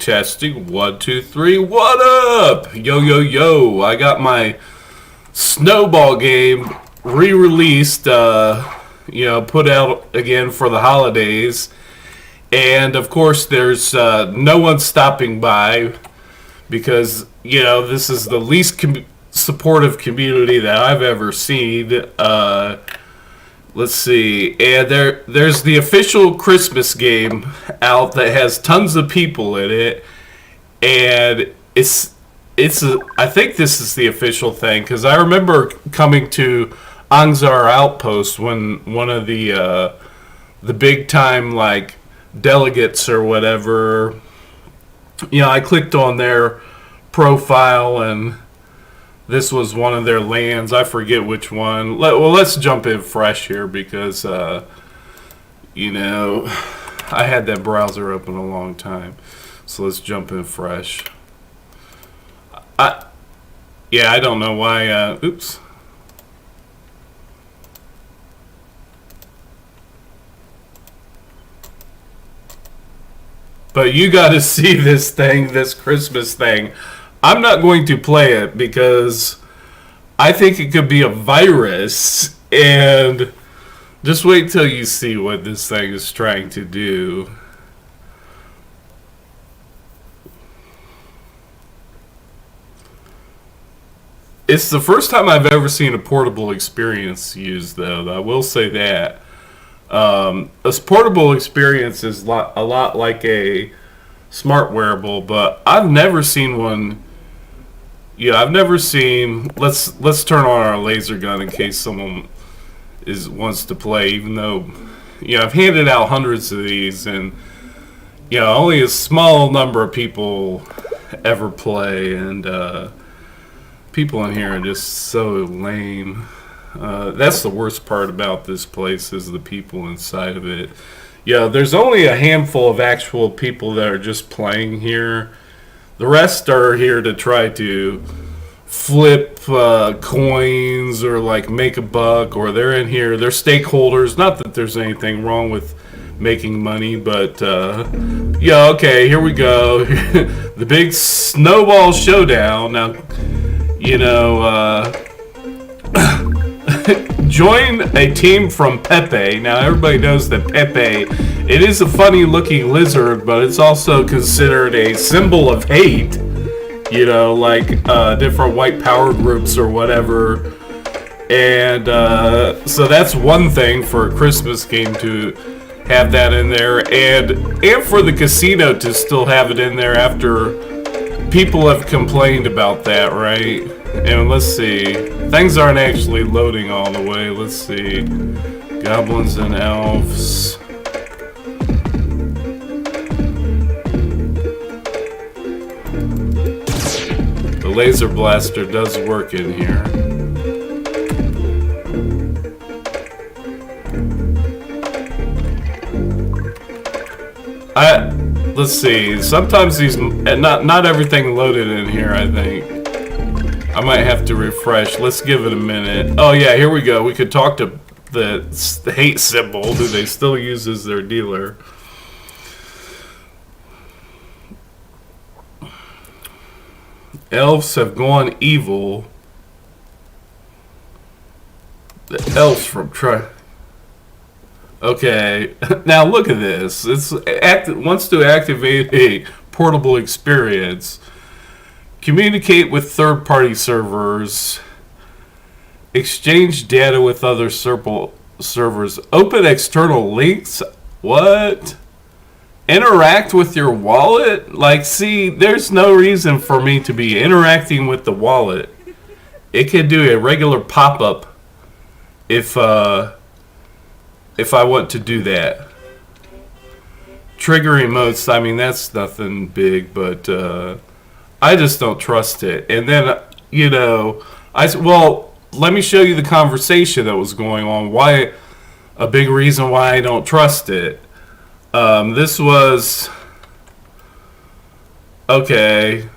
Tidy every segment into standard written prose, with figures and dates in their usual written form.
testing. 1, 2, 3. What up? Yo, yo, yo. I got my Snowball game re-released, put out again for the holidays. And, of course, there's no one stopping by because, this is the least supportive community that I've ever seen. Let's see, and there's the official Christmas game out that has tons of people in it, and I think this is the official thing because I remember coming to Angzar Outpost when one of the big time like delegates or whatever, I clicked on their profile and this was one of their lands. I forget which one. Let's jump in fresh here because, I had that browser open a long time. So let's jump in fresh. I don't know why. Oops. But you got to see this thing, this Christmas thing. I'm not going to play it because I think it could be a virus, and just wait till you see what this thing is trying to do. It's the first time I've ever seen a portable experience used, though. I will say that. A portable experience is a lot like a smart wearable, but I've never seen one. Yeah, I've never seen. Let's turn on our laser gun in case someone wants to play. Even though, I've handed out hundreds of these, and only a small number of people ever play, and people in here are just so lame. That's the worst part about this place is the people inside of it. There's only a handful of actual people that are just playing here. The rest are here to try to flip coins or like make a buck, or they're in here, they're stakeholders. Not that there's anything wrong with making money, but okay, here we go. The big snowball showdown. Now, join a team from Pepe. Now, everybody knows that Pepe, it is a funny-looking lizard, but it's also considered a symbol of hate. Different white power groups or whatever. And so that's one thing for a Christmas game to have that in there, and for the casino to still have it in there after people have complained about that, right? And let's see. Things aren't actually loading all the way. Let's see. Goblins and elves. The laser blaster does work in here. Let's see. Sometimes these, not everything loaded in here, I think. I might have to refresh. Let's give it a minute. Oh yeah, here we go. We could talk to the hate symbol, who they still use as their dealer. Elves have gone evil. The elves from Okay, now look at this. Wants to activate a portable experience. Communicate with third-party servers. Exchange data with other servers. Open external links. What? Interact with your wallet? See, there's no reason for me to be interacting with the wallet. It can do a regular pop-up if I want to do that. Trigger emotes, I mean, that's nothing big, but I just don't trust it. And then, let me show you the conversation that was going on. Why, a big reason why I don't trust it. This was, okay,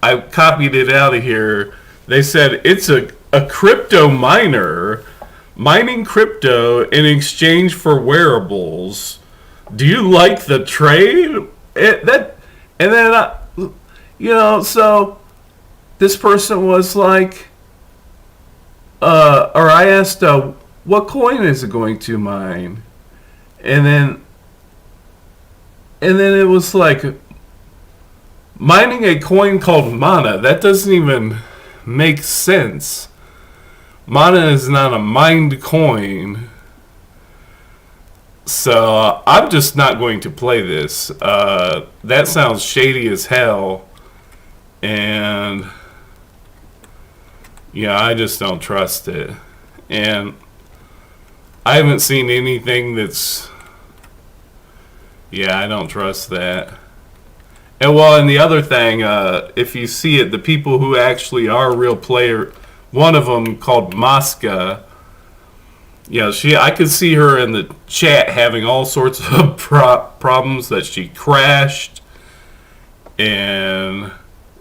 I copied it out of here. They said it's a crypto miner mining crypto in exchange for wearables. Do you like the trade? And then, so this person was like, or I asked, what coin is it going to mine? And then, it was like, mining a coin called mana. That doesn't even make sense. Mana is not a mined coin. So I'm just not going to play this. That sounds shady as hell. And yeah, I just don't trust it. And I haven't seen anything that's... Yeah, I don't trust that. And well, and the other thing, if you see it, the people who actually are real player, one of them called Mosca, I could see her in the chat having all sorts of problems, that she crashed and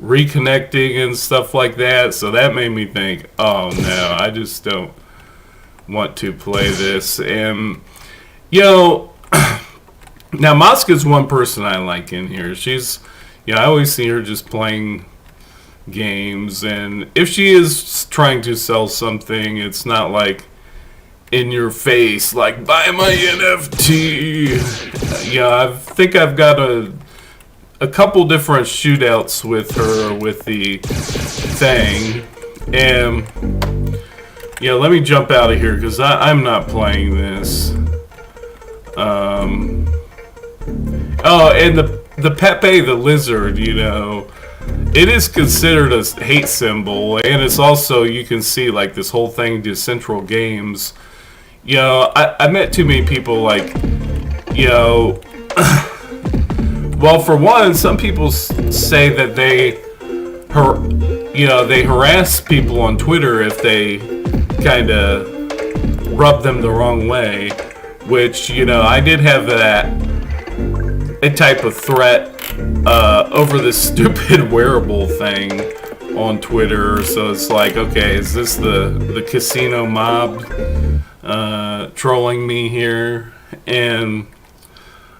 reconnecting and stuff like that. So that made me think, oh no, I just don't want to play this. And now Mosca's one person I like in here. She's, I always see her just playing games, and if she is trying to sell something, it's not like in your face, like, buy my NFT. I think I've got a couple different shootouts with her with the thing. And let me jump out of here because I'm not playing this. Oh, and the Pepe the Lizard, it is considered a hate symbol, and it's also, you can see like this whole thing, Decentraland games. I met too many people like, well, for one, some people say that they harass people on Twitter if they kind of rub them the wrong way, which, I did have a type of threat over this stupid wearable thing on Twitter. So it's like, okay, is this the casino mob trolling me here? And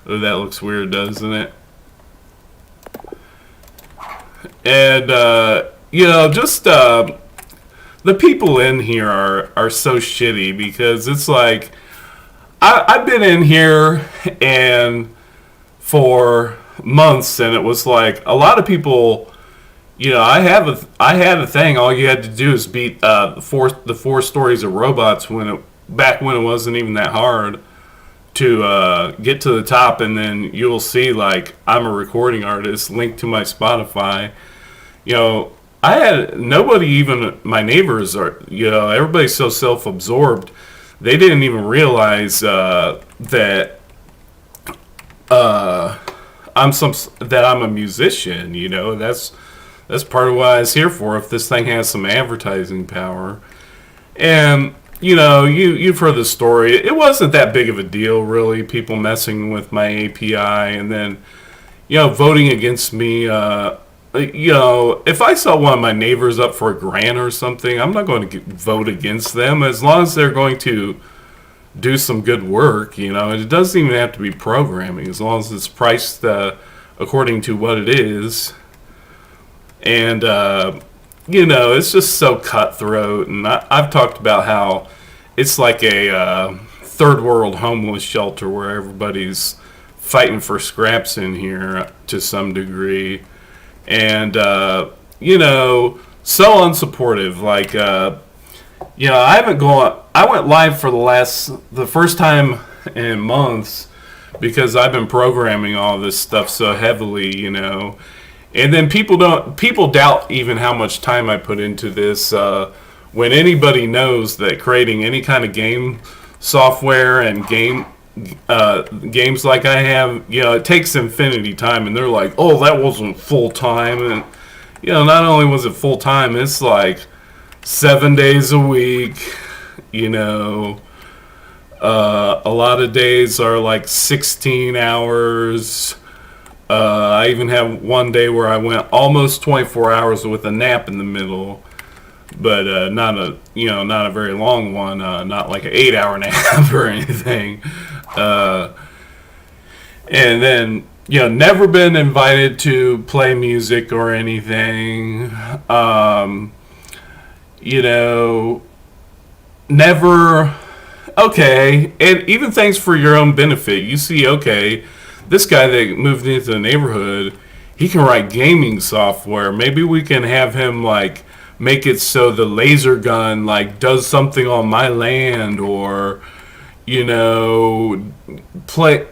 that looks weird, doesn't it? And just the people in here are so shitty, because it's like, I've been in here and for months, and it was like a lot of people, I had a thing. All you had to do is beat the four stories of robots back when it wasn't even that hard to get to the top, and then you'll see like, I'm a recording artist, linked to my Spotify. I had nobody, even my neighbors are, everybody's so self-absorbed, they didn't even realize that I'm a musician. That's part of what I was here for, if this thing has some advertising power. And you've heard the story. It wasn't that big of a deal, really, people messing with my API and then voting against me. If I saw one of my neighbors up for a grant or something, I'm not going to vote against them, as long as they're going to do some good work. It doesn't even have to be programming, as long as it's priced according to what it is. And it's just so cutthroat. And I've talked about how it's like a third world homeless shelter where everybody's fighting for scraps in here to some degree. And so unsupportive. Like I went live for the first time in months, because I've been programming all this stuff so heavily, and then people doubt even how much time I put into this, when anybody knows that creating any kind of game software and games like I have, it takes infinity time, and they're like, oh, that wasn't full time. And not only was it full time, it's like 7 days a week. A lot of days are like 16 hours. I even have one day where I went almost 24 hours with a nap in the middle, but not a very long one, not like an 8-hour nap or anything. And then never been invited to play music or anything. Um, you know, never. Okay, and even things for your own benefit. You see, okay, this guy that moved into the neighborhood, he can write gaming software. Maybe we can have him like make it so the laser gun like does something on my land, or you know, play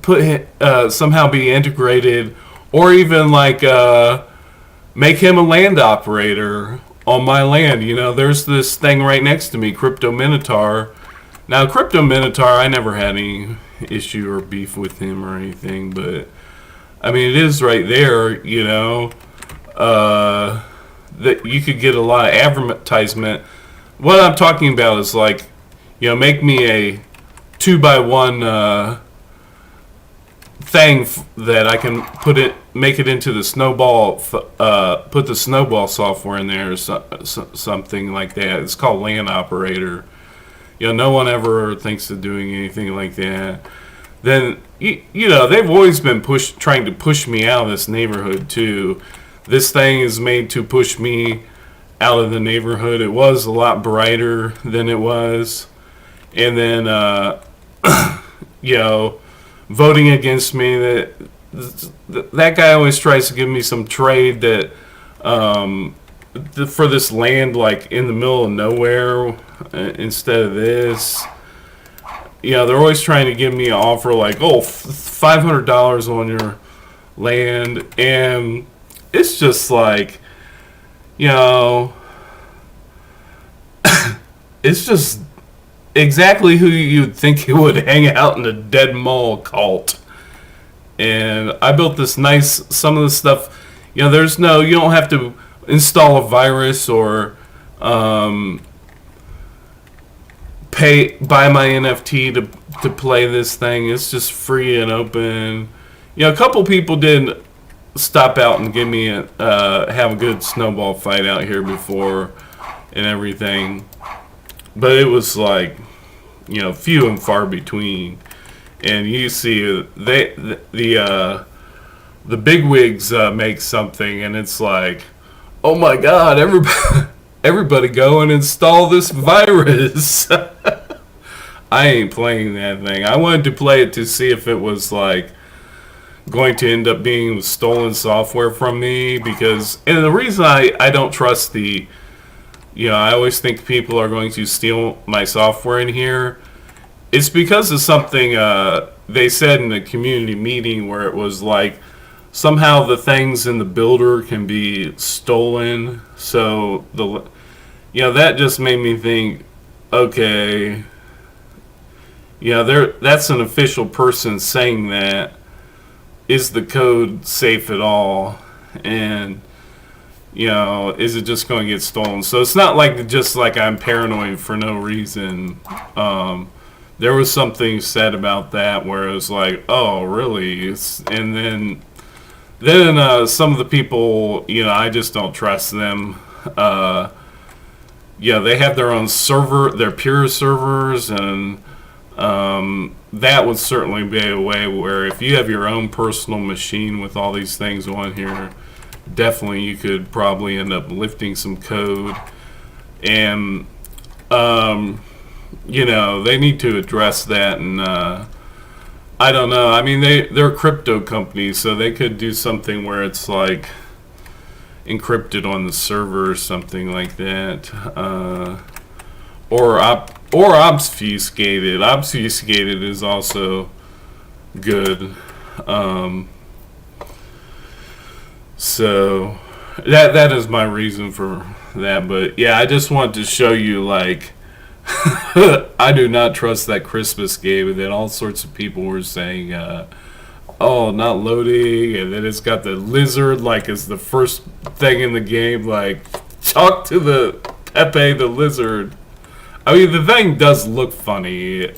put somehow be integrated, or even like make him a land operator on my land. There's this thing right next to me, Crypto Minotaur. Now, Crypto Minotaur, I never had any issue or beef with him or anything, but I mean, it is right there, that you could get a lot of advertisement. What I'm talking about is like, make me a 2x1 thing that I can make it into the snowball, put the snowball software in there or something like that. It's called Land Operator. No one ever thinks of doing anything like that. Then, they've always been trying to push me out of this neighborhood too. This thing is made to push me out of the neighborhood. It was a lot brighter than it was. And then, voting against me, that guy always tries to give me some trade that, for this land like in the middle of nowhere instead of this. They're always trying to give me an offer like, oh, $500 on your land. And it's just like, it's just exactly who you'd think you would hang out in a dead mall cult. And I built this some of the stuff, you don't have to install a virus or buy my NFT to play this thing. It's just free and open. A couple people did stop out and give me have a good snowball fight out here before and everything, but it was like few and far between. And you see the bigwigs make something, and it's like, oh my god, everybody go and install this virus. I ain't playing that thing. I wanted to play it to see if it was like going to end up being stolen software from me, and the reason I don't trust I always think people are going to steal my software in here. It's because of something they said in a community meeting where it was like somehow the things in the builder can be stolen. So that just made me think, okay, that's an official person saying that. Is the code safe at all? And is it just going to get stolen? So it's not like just like I'm paranoid for no reason. There was something said about that where it was like, oh, really? And then some of the people, I just don't trust them. They have their own server, their peer servers, and that would certainly be a way where if you have your own personal machine with all these things on here, definitely you could probably end up lifting some code. And they need to address that. And I don't know, I mean, they're a crypto company, so they could do something where it's like encrypted on the server or something like that, or obfuscated. Obfuscated is also good. So that is my reason for that. But yeah, I just wanted to show you, like, I do not trust that Christmas game. And then all sorts of people were saying, oh, not loading, and then it's got the lizard like as the first thing in the game. Like, talk to the Pepe the lizard. I mean, the thing does look funny.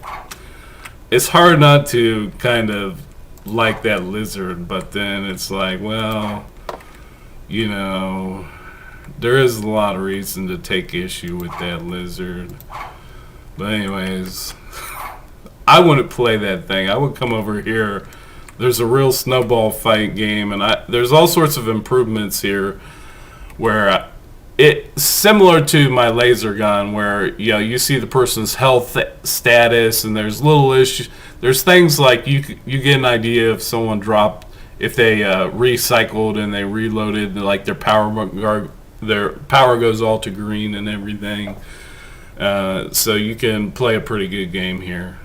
It's hard not to kind of like that lizard, but then it's like, well, there is a lot of reason to take issue with that lizard. But anyways, I wouldn't play that thing. I would come over here There's a real snowball fight game, and there's all sorts of improvements here where it's similar to my laser gun, where you see the person's health status, and there's little issues. There's things like you get an idea if someone dropped, if they recycled and they reloaded, like their power goes all to green and everything. So you can play a pretty good game here.